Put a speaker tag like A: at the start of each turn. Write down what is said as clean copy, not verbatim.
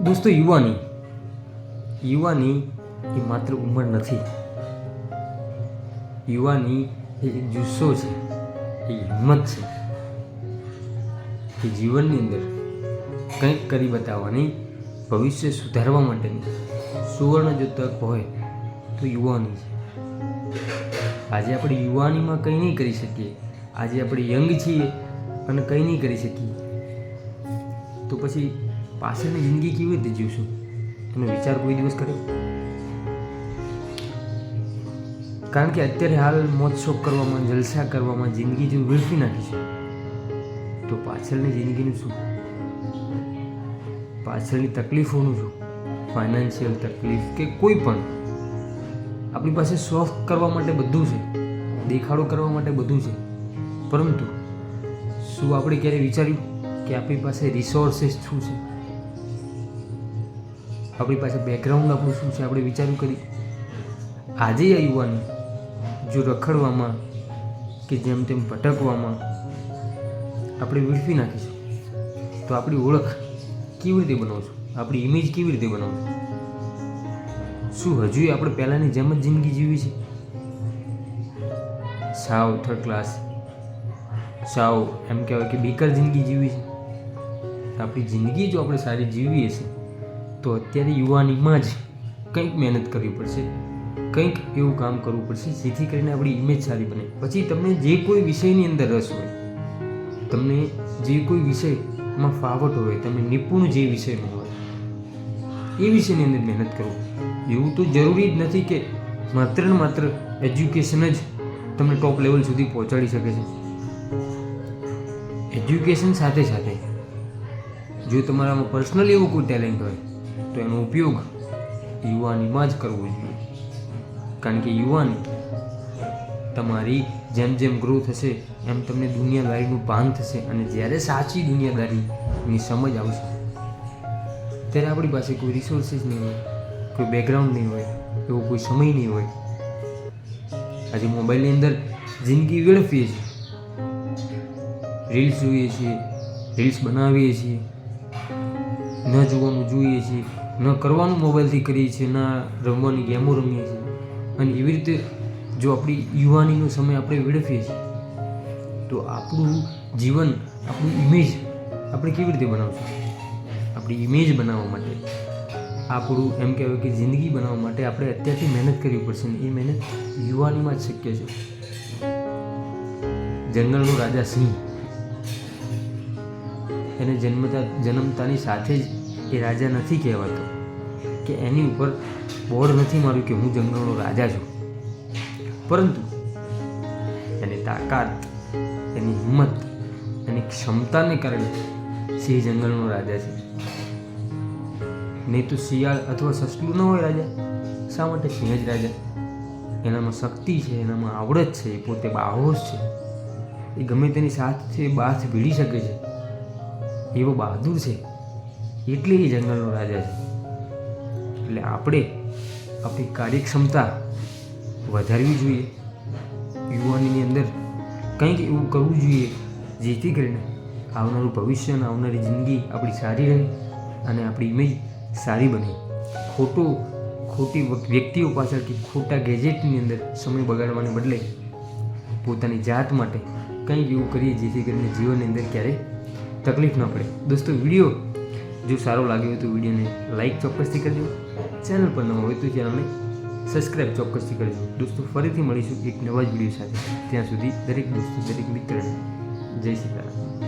A: દોસ્તો, યુવાની એ માત્ર ઉંમર નથી. યુવાની એ એક જુસ્સો છે, એ હિંમત છે, કે જીવનની અંદર કંઈક કરી બતાવવાની, ભવિષ્ય સુધારવા માટેની સુવર્ણ જો તક હોય તો યુવાની છે. આજે આપણે યુવાનીમાં કંઈ નહીં કરી શકીએ, આજે આપણે યંગ છીએ અને કંઈ નહીં કરી શકીએ, તો પછી પાછળની જિંદગી કેવી રીતે જીવશું એનો વિચાર કોઈ દિવસ કર્યો? કારણ કે અત્યારે હાલ મોજ શોખ કરવામાં, જલસા કરવામાં જિંદગી જો વેડફી નાખી છે, તો પાછળની જિંદગીનું શું? પાછળની તકલીફોનું શું? ફાઇનાન્શિયલ તકલીફ કે કોઈ પણ. આપણી પાસે શોખ કરવા માટે બધું છે, દેખાડો કરવા માટે બધું છે, પરંતુ શું આપણે ક્યારે વિચાર્યું કે આપણી પાસે રિસોર્સિસ શું છે? આપણી પાસે બેકગ્રાઉન્ડ આપણું શું છે? આપણે વિચાર્યું કરી? આજે આ યુવાની જો રખડવામાં કે જેમ તેમ ભટકવામાં આપણે વેડફી નાખીશું, તો આપણી ઓળખ કેવી રીતે બનાવશું? આપણી ઇમેજ કેવી રીતે બનાવશું? શું હજુ આપણે પહેલાંની જેમ જ જિંદગી જીવી છે? સાવ થર્ડ ક્લાસ, સાવ એમ કહેવાય કે બેકાર જિંદગી જીવી છે? આપણી જિંદગી જો આપણે સારી જીવીએ છીએ, તો અત્યારે યુવાનીમાં જ કંઈક મહેનત કરવી પડશે, કંઈક એવું કામ કરવું પડશે જેથી કરીને આપણી ઇમેજ સારી બને. પછી તમને જે કોઈ વિષયની અંદર રસ હોય, તમને જે કોઈ વિષયમાં ફાવટ હોય, તમે નિપુણ જે વિષયમાં હોય એ વિષયની અંદર મહેનત કરો. એવું તો જરૂરી જ નથી કે માત્ર ને માત્ર એજ્યુકેશન જ તમને ટોપ લેવલ સુધી પહોંચાડી શકે છે. એજ્યુકેશન સાથે સાથે જો તમારામાં પર્સનલી એવું કોઈ ટેલેન્ટ હોય તો એનો ઉપયોગ યુવાનીમાં જ કરવો જોઈએ. કારણ કે યુવાની તમારી જેમ જેમ ગ્રો થશે એમ તમને દુનિયાદારીનું ભાન થશે, અને જ્યારે સાચી દુનિયાદારીની સમજ આવશે ત્યારે આપણી પાસે કોઈ રિસોર્સિસ નહીં હોય, કોઈ બેકગ્રાઉન્ડ નહીં હોય, એવો કોઈ સમય નહીં હોય. આજે મોબાઈલની અંદર જિંદગી વેડફીએ છીએ, રીલ્સ જોઈએ છીએ, રીલ્સ બનાવીએ છીએ, ન જોવાનું જોઈએ છીએ, ન કરવાનું મોબાઈલથી કરીએ છીએ, ન રમવાની ગેમો રમીએ છીએ. અને એવી રીતે જો આપણી યુવાનીનો સમય આપણે વેડફીએ છીએ, તો આપણું જીવન, આપણું ઇમેજ આપણે કેવી રીતે બનાવશું? આપણી ઇમેજ બનાવવા માટે, આપણું એમ કહેવાય કે જિંદગી બનાવવા માટે આપણે અત્યારથી મહેનત કરવી પડશે, ને એ મહેનત યુવાનીમાં જ શક્ય છે. જંગલનો રાજા સિંહ, એને જન્મતાની સાથે જ એ રાજા નથી કહેવાતો, કે એની ઉપર બોર્ડ નથી માર્યું કે હું જંગલનો રાજા છું, પરંતુ એની તાકાત, એની હિંમત, એની ક્ષમતાને કારણે સિંહ જંગલનો રાજા છે. નહીં તો શિયાળ અથવા સસલું ન હોય રાજા. શા માટે સિંહ જ રાજા? એનામાં શક્તિ છે, એનામાં આવડત છે, એ પોતે બાહોશ છે, એ ગમે તેની સાથે બાથ ભીડી શકે છે, એવો બહાદુર છે, એટલે એ જંગલનો રાજા છે. એટલે આપણે આપણી કાર્યક્ષમતા વધારવી જોઈએ, યુવાનીની અંદર કંઈક એવું કરવું જોઈએ જેથી કરીને આવનારું ભવિષ્ય અને આવનારી જિંદગી આપણી સારી રહે અને આપણી ઇમેજ સારી બને. ખોટી વ્યક્તિઓ પાછળ કે ખોટા ગેજેટની અંદર સમય બગાડવાને બદલે પોતાની જાત માટે કંઈક એવું કરીએ જેથી કરીને જીવનની અંદર ક્યારેય તકલીફ ન પડે. દોસ્તો, વિડીયો જો સારો લાગ્યો હોય તો વિડીયોને લાઈક ચોક્કસથી કરજો. ચેનલ પર ન હોય તો ચેનલને સબસ્ક્રાઈબ ચોક્કસથી કરજો. દોસ્તો, ફરીથી મળીશું એક નવા જ વિડીયો સાથે. ત્યાં સુધી દરેક દોસ્તો, દરેક મિત્રને જય સીતારામ.